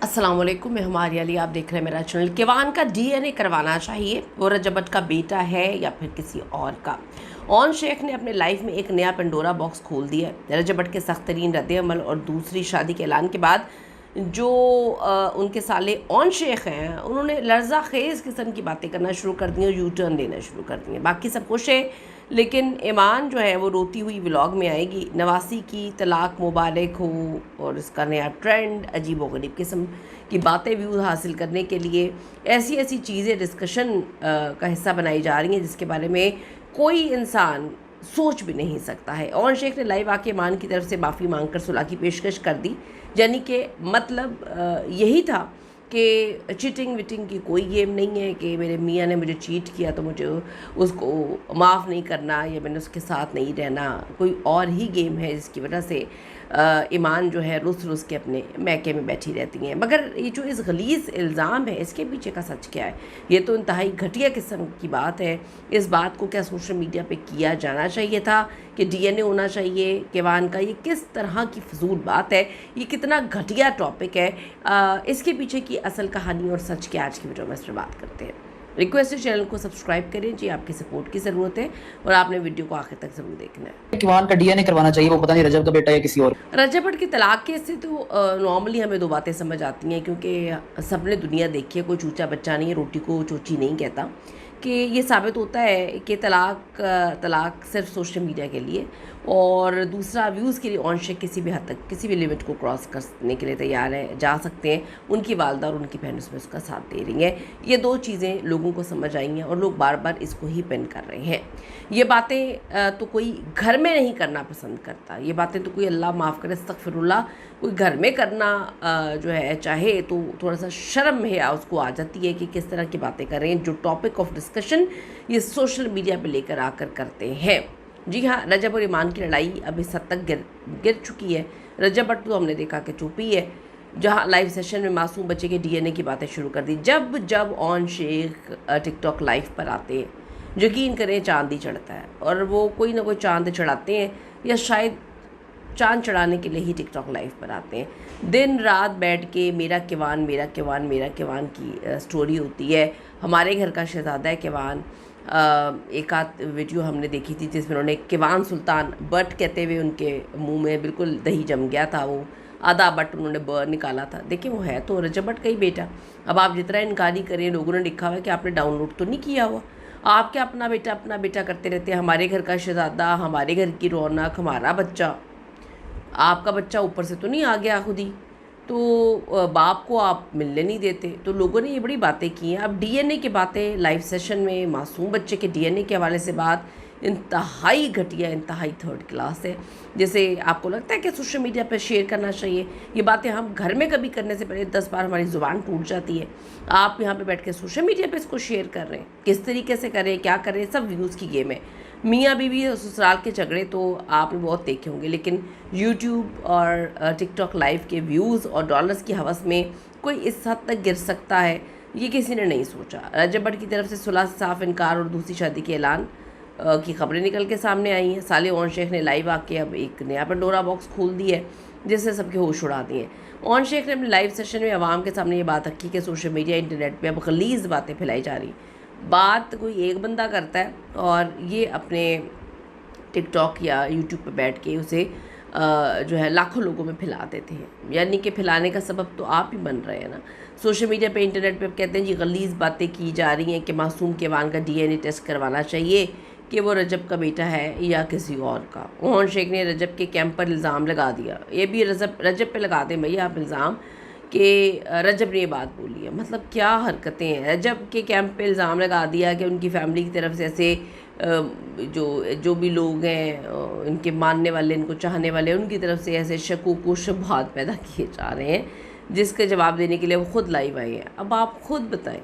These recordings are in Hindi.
अस्सलाम वालेकुम, मैं हमारी अली। आप देख रहे हैं मेरा चैनल। किवान का डीएनए करवाना चाहिए, वो रजब भट्ट का बेटा है या फिर किसी और का। ओन शेख ने अपने लाइफ में एक नया पेंडोरा बॉक्स खोल दिया है। रजब भट्ट के सख्त तरीन रद्द-ए-अमल और दूसरी शादी के ऐलान के बाद जो उनके साले ओन शेख हैं, उन्होंने लर्जा खेज़ किस्म की बातें करना शुरू कर दी और यू टर्न लेना शुरू कर दिए। बाकी सब खुश है, लेकिन ईमान जो है वो रोती हुई व्लॉग में आएगी। नवासी की तलाक मुबारक हो और इसका नया ट्रेंड अजीब व गरीब किस्म की बातें व्यूज़ हासिल करने के लिए ऐसी ऐसी चीज़ें डिस्कशन का हिस्सा बनाई जा रही हैं जिसके बारे में कोई इंसान सोच भी नहीं सकता है। ओन शेख ने लाइव आके ईमान की तरफ से माफ़ी मांगकर सुलह की पेशकश कर दी, यानी कि मतलब यही था कि चीटिंग विटिंग की कोई गेम नहीं है कि मेरे मियाँ ने मुझे चीट किया तो मुझे उसको माफ़ नहीं करना या मैंने उसके साथ नहीं रहना। कोई और ही गेम है जिसकी वजह से ईमान जो है रुस के अपने मैके में बैठी रहती हैं। मगर ये जो इस गलीज़ इल्ज़ाम है, इसके पीछे का सच क्या है? ये तो इंतहाई घटिया किस्म की बात है। इस बात को क्या सोशल मीडिया पे किया जाना चाहिए था कि डीएनए होना चाहिए किवान का? ये किस तरह की फजूल बात है? ये कितना घटिया टॉपिक है? इसके पीछे की असल कहानी और सच की आज की वीडियो में इस पर बात करते हैं। रिक्वेस्ट है चैनल को सब्सक्राइब करें जी, आपकी सपोर्ट की ज़रूरत है और आपने वीडियो को आखिर तक ज़रूर देखना है। किवान का डीएनए करवाना चाहिए, वो पता नहीं रजब का बेटा या किसी और। रजब भट्ट के तलाक केस से तो नॉर्मली हमें दो बातें समझ आती हैं, क्योंकि सबने दुनिया देखी है, कोई चूचा बच्चा नहीं है, रोटी को चोची नहीं कहता, कि ये साबित होता है कि तलाक सिर्फ सोशल मीडिया के लिए और दूसरा व्यूज़ के लिए ओन शेख किसी भी हद तक किसी भी लिमिट को क्रॉस करने के लिए तैयार है, जा सकते हैं। उनकी वालदा और उनकी बहन उसमें उसका साथ दे रही हैं। ये दो चीज़ें लोगों को समझ आई हैं और लोग बार बार इसको ही पिन कर रहे हैं। ये बातें तो कोई घर में नहीं करना पसंद करता, ये बातें तो कोई अल्लाह माफ़ करे अस्तगफिरुल्लाह कोई घर में करना जो है चाहे तो थोड़ा सा शर्म है उसको आ जाती है कि किस तरह की बातें कर रहे हैं। जो टॉपिक ऑफ डिस्कशन ये सोशल मीडिया पे लेकर आकर करते हैं। जी हाँ, रजब और ईमान की लड़ाई अब इस हद तक गिर चुकी है। रजब भट्ट तो हमने देखा कि चुप ही है, जहाँ लाइव सेशन में मासूम बच्चे के डीएनए की बातें शुरू कर दी। जब ओन शेख टिकटॉक लाइव पर आते हैं, यकीन करें चांद ही चढ़ता है और वो कोई ना कोई चांद चढ़ाते हैं या शायद चांद चढ़ाने के लिए ही टिकटॉक लाइव पर आते हैं। दिन रात बैठ के मेरा किवान मेरा किवान मेरा किवान की स्टोरी होती है। हमारे घर का शहजादा है किवान। एक आध वीडियो हमने देखी थी जिसमें उन्होंने किवान सुल्तान बट कहते हुए उनके मुंह में बिल्कुल दही जम गया था, वो आधा बट उन्होंने ब निकाला था। देखिए वो है तो रजब भट्ट का ही बेटा। अब आप जितना इनकारी करें, लोगों ने लिखा हुआ है कि आपने डाउनलोड तो नहीं किया हुआ, आप क्या अपना बेटा करते रहते हैं। हमारे घर का शहजादा, हमारे घर की रौनक, हमारा बच्चा, आपका बच्चा ऊपर से तो नहीं आ गया खुद ही, तो बाप को आप मिलने नहीं देते। तो लोगों ने ये बड़ी बातें की हैं। अब डीएनए की बातें लाइव सेशन में मासूम बच्चे के डीएनए के हवाले से बात इंतहाई घटिया, इंतहाई थर्ड क्लास है। जैसे आपको लगता है कि सोशल मीडिया पर शेयर करना चाहिए, ये बातें हम घर में कभी करने से पहले 10 बार हमारी ज़ुबान टूट जाती है। आप यहाँ पे बैठ के सोशल मीडिया पे इसको शेयर कर रहे हैं, किस तरीके से करें, क्या करें, सब व्यूज़ की गेम है। मियाँ बीवी और ससुराल के झगड़े तो आपने बहुत देखे होंगे, लेकिन यूट्यूब और टिकटॉक लाइव के व्यूज़ और डॉलर्स की हवस में कोई इस हद तक गिर सकता है, ये किसी ने नहीं सोचा। रजब भट्ट की तरफ से सुलह से साफ इनकार और दूसरी शादी के ऐलान की खबरें निकल के सामने आई हैं। साले ओन शेख ने लाइव आके अब एक नया पेंडोरा बॉक्स खोल दी है जिससे सबके होश उड़ा दिए। ओन शेख ने अपने लाइव सेशन में आवाम के सामने ये बात रखी कि सोशल मीडिया इंटरनेट पे अब गलीज़ बातें फैलाई जा रही। बात कोई एक बंदा करता है और ये अपने टिकटॉक या यूट्यूब पे बैठ के उसे जो है लाखों लोगों में फैला देते हैं। यानी कि फैलाने का सबब तो आप ही बन रहे हैं ना। सोशल मीडिया पे इंटरनेट पे कहते हैं जी गलीज़ बातें की जा रही हैं कि मासूम किवान का डीएनए टेस्ट करवाना चाहिए कि वो रजब का बेटा है या किसी और का। ओन शेख ने रजब के कैंप पर इल्ज़ाम लगा दिया। ये भी रजब पे लगा दें भैया आप इल्ज़ाम कि रजब ने ये बात बोली है। मतलब क्या हरकतें हैं। रजब के कैंप पे इल्ज़ाम लगा दिया कि उनकी फैमिली की तरफ से ऐसे जो भी लोग हैं, इनके मानने वाले, इनको चाहने वाले, उनकी तरफ से ऐसे शकूक व शुबहात पैदा किए जा रहे हैं, जिसके जवाब देने के लिए वो खुद लाइव आए हैं। अब आप खुद बताएं,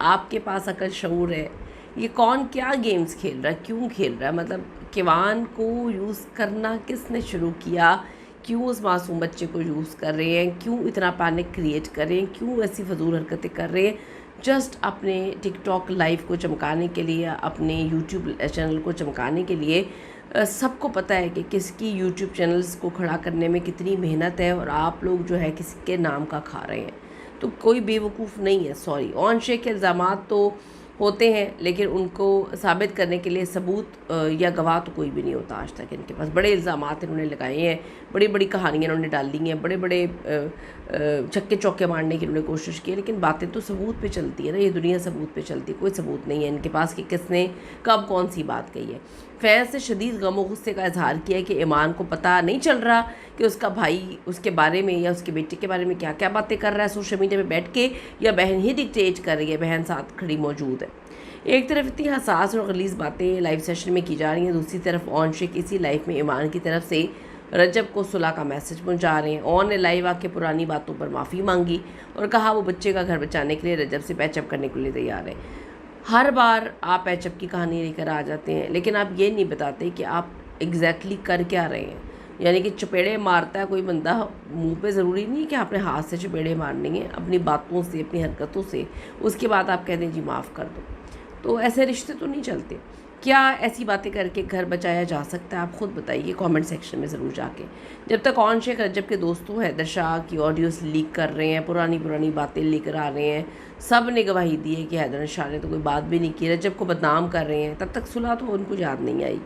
आपके पास अकल शऊर है, ये कौन क्या गेम्स खेल रहा है, क्यों खेल रहा है? मतलब किवान को यूज़ करना किसने शुरू किया, क्यों उस मासूम बच्चे को यूज़ कर रहे हैं, क्यों इतना पैनिक क्रिएट कर रहे हैं, क्यों ऐसी फजूल हरकतें कर रहे हैं, जस्ट अपने टिकटॉक लाइव को चमकाने के लिए, अपने यूट्यूब चैनल को चमकाने के लिए। सबको पता है कि किसकी यूट्यूब चैनल्स को खड़ा करने में कितनी मेहनत है और आप लोग जो है किसी के नाम का खा रहे हैं। तो कोई बेवकूफ़ नहीं है। सॉरी, ऑन शेख के इल्ज़ामात तो होते हैं, लेकिन उनको साबित करने के लिए सबूत या गवाह तो कोई भी नहीं होता आज तक इनके पास। बड़े इल्ज़ामात इन्होंने लगाए हैं, बड़ी बड़ी कहानियाँ इन्होंने डाली हैं, बड़े बड़े छक्के चौके मारने की इन्होंने कोशिश की है, लेकिन बातें तो सबूत पे चलती है ना। ये दुनिया सबूत पे चलती है, कोई सबूत नहीं है इनके पास कि किसने कब कौन सी बात कही है। फैज़ ने शदीद गम और गुस्से का इजहार किया है कि ईमान को पता नहीं चल रहा कि उसका भाई उसके बारे में या उसके बेटे के बारे में क्या क्या बातें कर रहा है सोशल मीडिया पे बैठ के, या बहन ही डिक्टेट कर रही है, बहन साथ खड़ी मौजूद है। एक तरफ इतनी हसास और गलीज़ बातें लाइव सेशन में की जा रही हैं, दूसरी तरफ ऑन शेख इसी लाइफ में ईमान की तरफ से रजब को सुलह का मैसेज पहुंचा रहे हैं। ऑन ने लाइव आके पुरानी बातों पर माफ़ी मांगी और कहा वो बच्चे का घर बचाने के लिए रजब से पैचअप करने के लिए तैयार है। हर बार आप पैचअप की कहानी लेकर आ जाते हैं, लेकिन आप ये नहीं बताते कि आप एग्जैक्टली कर क्या रहे हैं। यानी कि चपेड़े मारता है कोई बंदा मुंह पे, ज़रूरी नहीं कि आपने हाथ से चपेड़े मारने हैं, अपनी बातों से, अपनी हरकतों से। उसके बाद आप कहते हैं जी माफ़ कर दो। तो ऐसे रिश्ते तो नहीं चलते। क्या ऐसी बातें करके घर बचाया जा सकता है? आप ख़ुद बताइए कमेंट सेक्शन में ज़रूर जाके। जब तक ऑन शेख रजब के दोस्तों हैदर शाह की ऑडियोज़ लीक कर रहे हैं, पुरानी बातें लेकर आ रहे हैं, सब ने गवाही दी है कि हैदर शाह ने तो कोई बात भी नहीं की, रजब को बदनाम कर रहे हैं, तब तक सुलह तो उनको याद नहीं आई।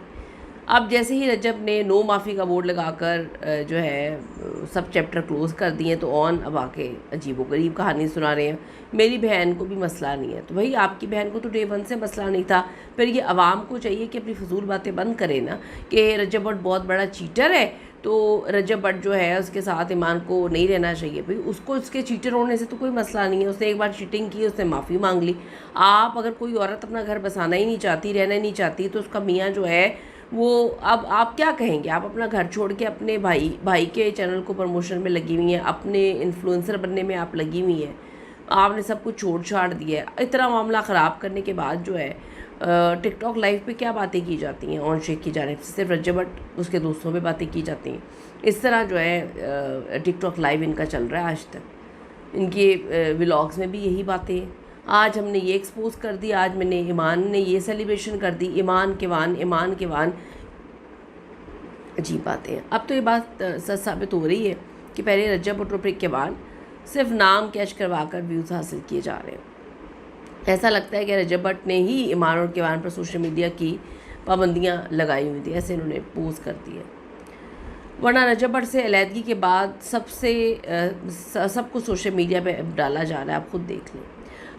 अब जैसे ही रजब ने नो माफ़ी का बोर्ड लगाकर जो है सब चैप्टर क्लोज़ कर दिए, तो ऑन अब आके अजीबोगरीब कहानी सुना रहे हैं। मेरी बहन को भी मसला नहीं है, तो भाई आपकी बहन को तो डे 1 से मसला नहीं था। फिर ये आवाम को चाहिए कि अपनी फजूल बातें बंद करें ना, कि रजब भट्ट बहुत बड़ा चीटर है, तो रजब भट्ट जो है उसके साथ ईमान को नहीं रहना चाहिए। भाई उसको उसके चीटर होने से तो कोई मसला नहीं है, उसने एक बार चीटिंग की, उसने माफ़ी मांग ली। आप अगर कोई औरत अपना घर बसाना ही नहीं चाहती, रहना ही नहीं चाहती, तो उसका मियाँ जो है वो, अब आप क्या कहेंगे? आप अपना घर छोड़ के अपने भाई के चैनल को प्रमोशन में लगी हुई हैं, अपने इन्फ्लुएंसर बनने में आप लगी हुई हैं, आपने सब कुछ छोड़ छाड़ दिया है। इतना मामला ख़राब करने के बाद जो है टिकटॉक लाइव पे क्या बातें की जाती हैं ऑन शेख की जानिब से? सिर्फ रजब भट्ट उसके दोस्तों पे बातें की जाती हैं। इस तरह जो है टिकटॉक लाइव इनका चल रहा है आज तक। इनके व्लॉग्स में भी यही बातें हैं। आज हमने ये एक्सपोज कर दी, आज मैंने ईमान ने ये सेलिब्रेशन कर दी, ईमान के वान। अजीब बातें हैं। अब तो ये बात सच साबित हो रही है कि पहले रजब भट्ट और फिर के वान सिर्फ नाम कैश करवा कर व्यूज़ हासिल किए जा रहे हैं। ऐसा लगता है कि रजब भट्ट ने ही ईमान और केवान पर सोशल मीडिया की पाबंदियां लगाई हुई थी, ऐसे इन्होंने पोस्ट कर दी है। वरना रजब भट्ट से अलहदगी के बाद सब कुछ सोशल मीडिया पे डाला जा रहा है, आप खुद देख लें।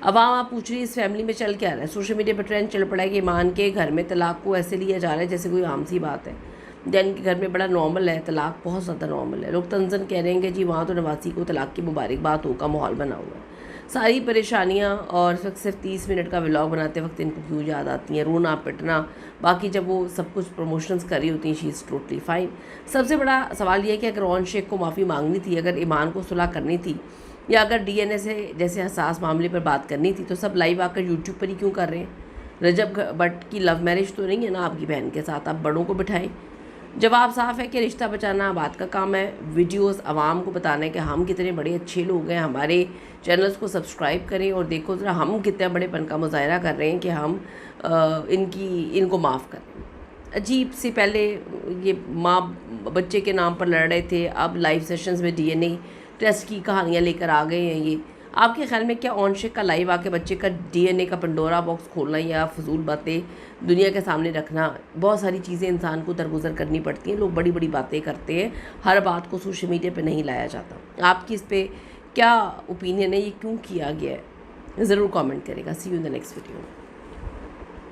अवाम आप पूछ रही है इस फैमिली में चल क्या रहा है? सोशल मीडिया पर ट्रेंड चल पड़ा है कि ईमान के घर में तलाक को ऐसे लिया जा रहा है जैसे कोई आम सी बात है। जैन के घर में बड़ा नॉर्मल है, तलाक बहुत ज़्यादा नॉर्मल है। लोग तंजन कह रहे हैं कि जी वहाँ तो नवासी को तलाक की मुबारकबाद हो का माहौल बना हुआ है। सारी परेशानियाँ और इस वक्त सिर्फ 30 मिनट का व्लॉग बनाते वक्त इनको क्यों याद आती हैं? रोना पिटना, बाकी जब वो सब कुछ प्रमोशंस कर रही होती हैं शी इज़ टोटली फाइन। सबसे बड़ा सवाल ये है कि अगर ऑन शेख को माफ़ी मांगनी थी, अगर ईमान को सुलह करनी थी, या अगर DNA से जैसे हसास मामले पर बात करनी थी, तो सब लाइव आकर यूट्यूब पर ही क्यों कर रहे हैं? रजब भट्ट की लव मैरिज तो नहीं है ना आपकी बहन के साथ, आप बड़ों को बिठाएं। जवाब साफ़ है कि रिश्ता बचाना बात का काम है, वीडियोस आवाम को बताना है कि हम कितने बड़े अच्छे लोग हैं। हमारे चैनल्स को सब्सक्राइब करें और देखो ज़रा हम कितने बड़ेपन का मुजाहरा कर रहे हैं कि हम इनको माफ़ करें। अजीब सी, पहले ये माँ बच्चे के नाम पर लड़ रहे थे, अब लाइव सेशंस में DNA टेस्ट की कहानियाँ लेकर आ गए हैं। ये आपके ख्याल में क्या ऑन शेख का लाइव आके बच्चे का DNA का पंडोरा बॉक्स खोलना या फजूल बातें दुनिया के सामने रखना? बहुत सारी चीज़ें इंसान को दरगुजर करनी पड़ती हैं, लोग बड़ी बड़ी बातें करते हैं, हर बात को सोशल मीडिया पे नहीं लाया जाता। आपकी इस पर क्या ओपिनियन है, ये क्यों किया गया है? ज़रूर कमेंट करेगा। See you in the next video.